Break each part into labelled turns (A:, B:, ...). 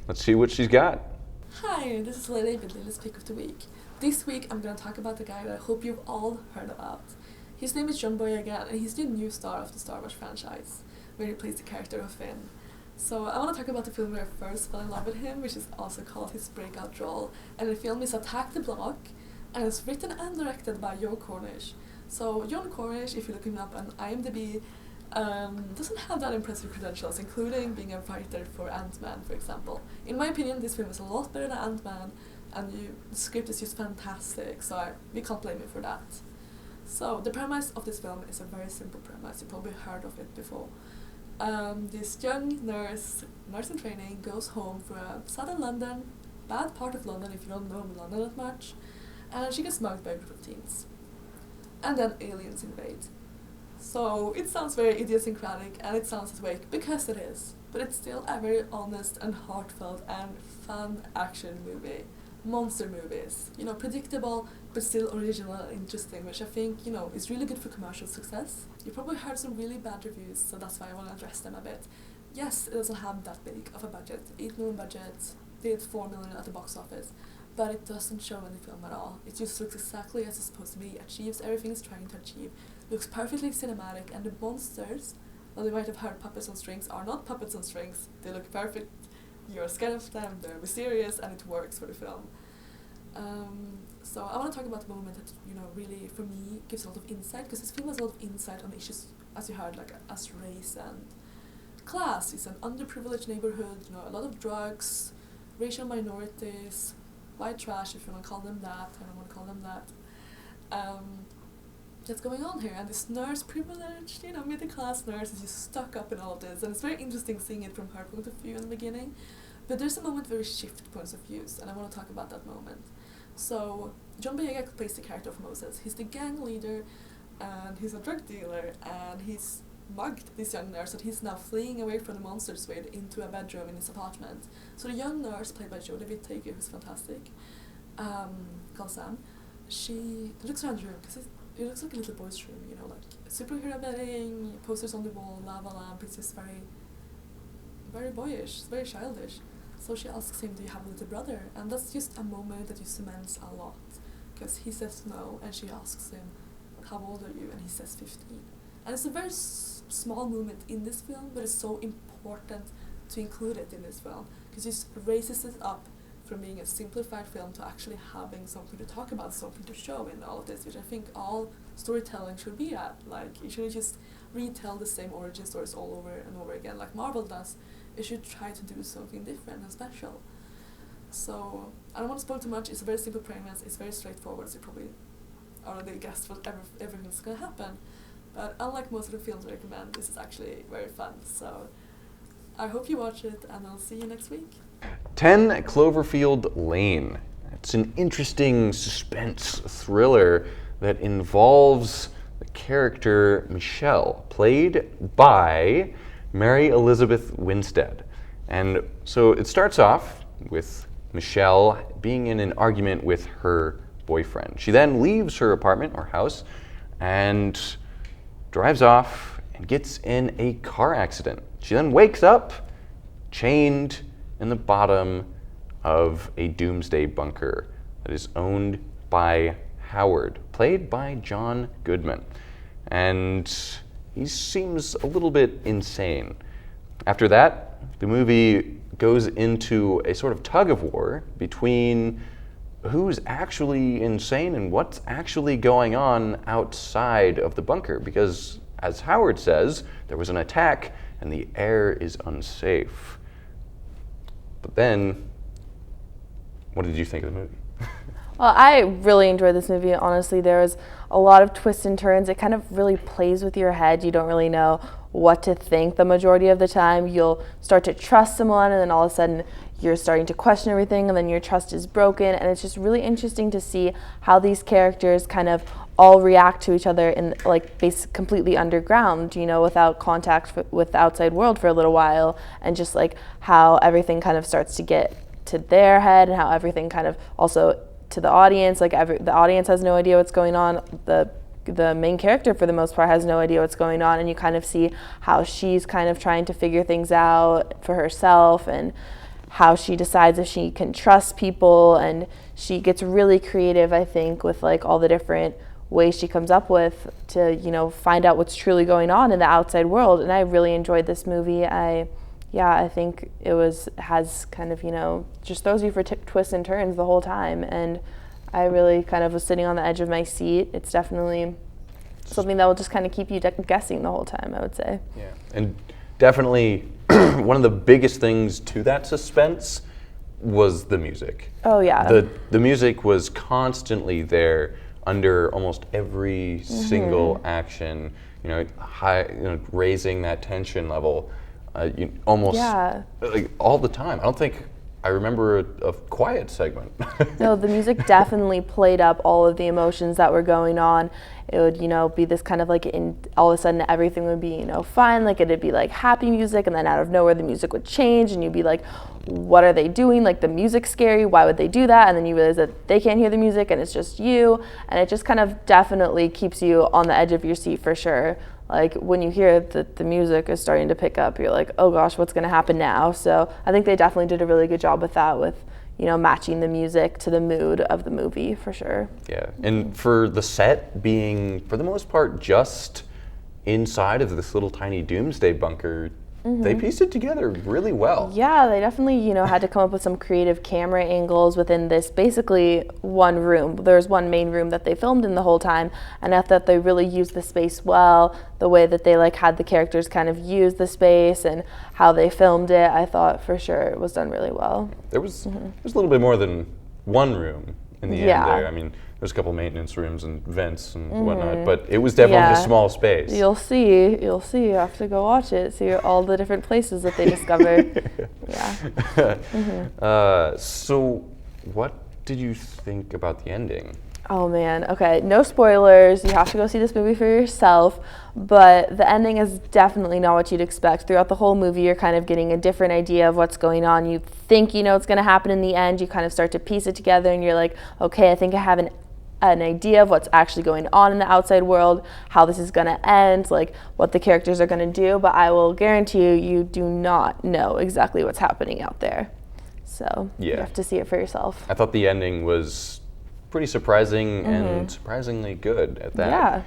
A: Let's see what she's got.
B: Hi, this is Lily with Lily's Pick of the Week. This week I'm going to talk about the guy that I hope you've all heard about. His name is John Boyega, and he's the new star of the Star Wars franchise, where he plays the character of Finn. So I want to talk about the film where I first fell in love with him, which is also called his breakout role, and the film is Attack the Block, and it's written and directed by Joe Cornish. So John Cornish, if you look him up on IMDb, doesn't have that impressive credentials, including being a writer for Ant-Man, for example. In my opinion, this film is a lot better than Ant-Man, and the script is just fantastic, so we can't blame him for that. So the premise of this film is a very simple premise. You probably heard of it before. This young nurse in training, goes home from southern London, bad part of London if you don't know London that much, and she gets mugged by a group of teens. And then aliens invade. So it sounds very idiosyncratic, and it sounds that way because it is, but it's still a very honest and heartfelt and fun action movie. Monster movies, predictable but still original and interesting, which I think, is really good for commercial success. You probably heard some really bad reviews, so that's why I want to address them a bit. Yes, it doesn't have that big of a budget, 8 million budget, did 4 million at the box office, but it doesn't show in the film at all. It just looks exactly as it's supposed to be, achieves everything it's trying to achieve, looks perfectly cinematic, and the monsters, well, you might have heard puppets on strings, are not puppets on strings. They look perfect, you're scared of them, they're mysterious, and it works for the film. So I want to talk about the moment that, really, for me, gives a lot of insight, because this film has a lot of insight on issues, as you heard, like as race and class. It's an underprivileged neighborhood, a lot of drugs, racial minorities, white trash, if you want to call them that. I don't want to call them that. That's going on here, and this nurse, privileged, middle class nurse, is just stuck up in all of this, and it's very interesting seeing it from her point of view in the beginning. But there's a moment where we shift points of views, and I want to talk about that moment. So John Boyega plays the character of Moses. He's the gang leader, and he's a drug dealer, and he's mugged this young nurse that he's now fleeing away from the monsters with into a bedroom in his apartment. So the young nurse, played by Jodie Whittaker, who's fantastic, called Sam, she looks around the room, because it looks like a little boy's room, like superhero bedding, posters on the wall, lava lamp. It's just very, very boyish, very childish. So she asks him, do you have a little brother? And that's just a moment that you cements a lot, because he says no, and she asks him, how old are you? And he says 15. And it's a very small moment in this film, but it's so important to include it in this film, because it just raises it up from being a simplified film to actually having something to talk about, something to show in all of this, which I think all storytelling should be at. Like, you shouldn't just retell the same origin stories all over and over again like Marvel does. You should try to do something different and special. So I don't want to spoil too much. It's a very simple premise. It's very straightforward, so you probably already guessed what everything's going to happen. But unlike most of the films I recommend, this is actually very fun. So I hope you watch it, and I'll see you next week.
A: 10 Cloverfield Lane. It's an interesting suspense thriller that involves the character Michelle, played by Mary Elizabeth Winstead. And so it starts off with Michelle being in an argument with her boyfriend. She then leaves her apartment or house and drives off and gets in a car accident. She then wakes up chained in the bottom of a doomsday bunker that is owned by Howard, played by John Goodman. And he seems a little bit insane. After that, the movie goes into a sort of tug of war between who's actually insane and what's actually going on outside of the bunker, because as Howard says, there was an attack and the air is unsafe. But then, what did you think of the movie?
C: Well, I really enjoyed this movie. Honestly, there was a lot of twists and turns. It kind of really plays with your head. You don't really know what to think the majority of the time. You'll start to trust someone, and then all of a sudden you're starting to question everything, and then your trust is broken. And it's just really interesting to see how these characters kind of all react to each other in completely underground, without contact with the outside world for a little while, and just how everything kind of starts to get to their head, and how everything kind of also to the audience, the audience has no idea what's going on. The main character, for the most part, has no idea what's going on, and you kind of see how she's kind of trying to figure things out for herself, and how she decides if she can trust people, and she gets really creative, I think, with like all the different ways she comes up with to, you know, find out what's truly going on in the outside world. And I really enjoyed this movie. I think has kind of, you know, just throws you for twists and turns the whole time, and I really kind of was sitting on the edge of my seat. It's definitely something that will just kind of keep you guessing the whole time, I would say.
A: Yeah, and definitely one of the biggest things to that suspense was the music.
C: Oh yeah.
A: The music was constantly there under almost every single action, you know, raising that tension level, almost like all the time. I don't think I remember a quiet segment.
C: No, the music definitely played up all of the emotions that were going on. It would, you know, be this kind of like all of a sudden everything would be, you know, fine. Like it'd be like happy music, and then out of nowhere the music would change, and you'd be like, what are they doing? Like the music's scary. Why would they do that? And then you realize that they can't hear the music and it's just you. And it just kind of definitely keeps you on the edge of your seat for sure. Like when you hear that the music is starting to pick up, you're like, oh gosh, what's going to happen now? So I think they definitely did a really good job with that, with, you know, matching the music to the mood of the movie for sure.
A: Yeah, and for the set being, for the most part, just inside of this little tiny doomsday bunker, they pieced it together really well.
C: Yeah, they definitely, you know, had to come up with some creative camera angles within this basically one room. There's one main room that they filmed in the whole time, and I thought they really used the space well. The way that they like had the characters kind of use the space and how they filmed it, I thought for sure it was done really well.
A: There was a little bit more than one room in the end there. I mean, there's a couple maintenance rooms and vents and whatnot, but it was definitely a small space.
C: You'll see. You have to go watch it, see all the different places that they discovered.
A: So what did you think about the ending?
C: Oh man, okay, no spoilers. You have to go see this movie for yourself, but the ending is definitely not what you'd expect. Throughout the whole movie, you're kind of getting a different idea of what's going on. You think you know what's going to happen in the end. You kind of start to piece it together, and you're like, okay, I think I have an idea of what's actually going on in the outside world, how this is going to end, like what the characters are going to do, but I will guarantee you, you do not know exactly what's happening out there. So you have to see it for yourself.
A: I thought the ending was pretty surprising and surprisingly good at that.
C: Yeah.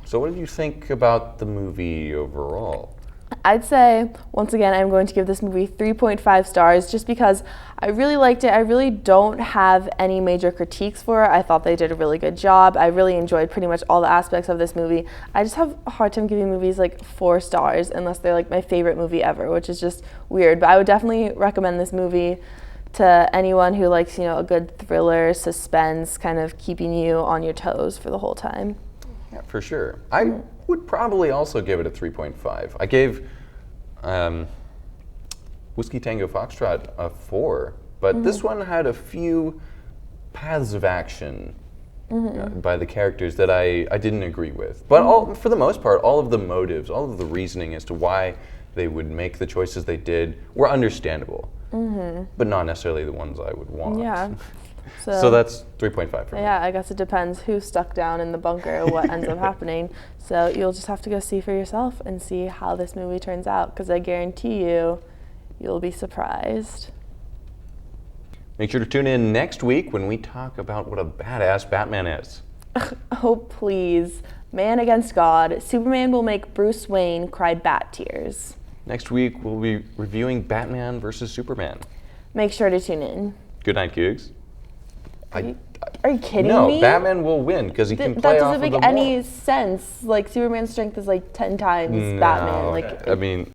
A: So what did you think about the movie overall?
C: I'd say, once again, I'm going to give this movie 3.5 stars just because I really liked it. I really don't have any major critiques for it. I thought they did a really good job. I really enjoyed pretty much all the aspects of this movie. I just have a hard time giving movies like 4 stars unless they're like my favorite movie ever, which is just weird. But I would definitely recommend this movie to anyone who likes, you know, a good thriller, suspense, kind of keeping you on your toes for the whole time.
A: Yeah, for sure. I would probably also give it a 3.5. I gave Whiskey Tango Foxtrot a 4, but this one had a few paths of action by the characters that I didn't agree with. But for the most part, all of the motives, all of the reasoning as to why they would make the choices they did were understandable, but not necessarily the ones I would want.
C: Yeah.
A: So that's 3.5 for me.
C: Yeah, I guess it depends who's stuck down in the bunker or what ends up happening. So you'll just have to go see for yourself and see how this movie turns out, because I guarantee you'll be surprised.
A: Make sure to tune in next week when we talk about what a badass Batman is.
C: Oh, please. Man against God. Superman will make Bruce Wayne cry bat tears.
A: Next week, we'll be reviewing Batman versus Superman.
C: Make sure to tune in.
A: Good night, Cougs.
C: Are you kidding me?
A: No, Batman will win because he can play off of the
C: That doesn't make any sense. Like, Superman's strength is like 10 times Batman. Like,
A: I mean...